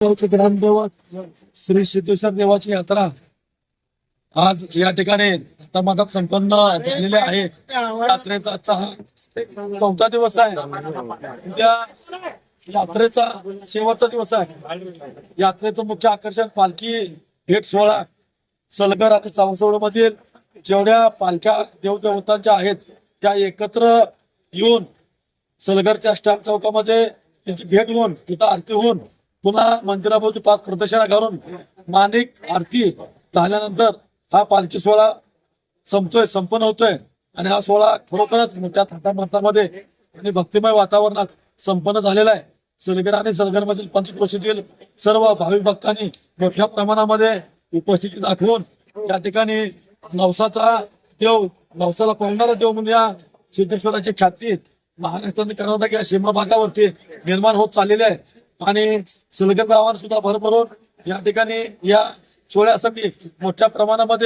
ग्रामदेवत श्री सिद्धेश्वर देवाची यात्रा आज या ठिकाणी मठात संपन्न झालेले आहे। यात्रेचा आजचा हा 4था दिवस आहे। उद्या यात्रेचा शेवटचा दिवस आहे। यात्रेचं मुख्य आकर्षण पालखी भेट सोहळा। सलगर आणि चावसोड मधील जेवढ्या पालख्या देवदेवतांच्या आहेत त्या एकत्र येऊन सलगरच्या स्टॅम्प चौकामध्ये त्यांची भेट होऊन तिथं आरती होऊन पुन्हा मंदिराभोवती 5 प्रदक्षिणा घालून माणिक आरती झाल्यानंतर हा पालखी सोहळा संपन्न होतोय। आणि हा सोहळा खरोखरच मोठ्या थाटामाटामध्ये आणि भक्तिमय वातावरणात संपन्न झालेला आहे। सलगर आणि सलगर मधील पंचक्रोशीतील सर्व भाविक भक्तांनी मोठ्या प्रमाणामध्ये उपस्थिती दाखवून या ठिकाणी नवसाचा देव नवसाला पावणारा देव म्हणून या सिद्धेश्वराची ख्याती महाराष्ट्र आणि कर्नाटक या सीमा भागावरती निर्माण होत चाललेले आहे। आणि सलगर गावात सुद्धा भरभरून या ठिकाणी या सोहळ्यासाठी मोठ्या प्रमाणामध्ये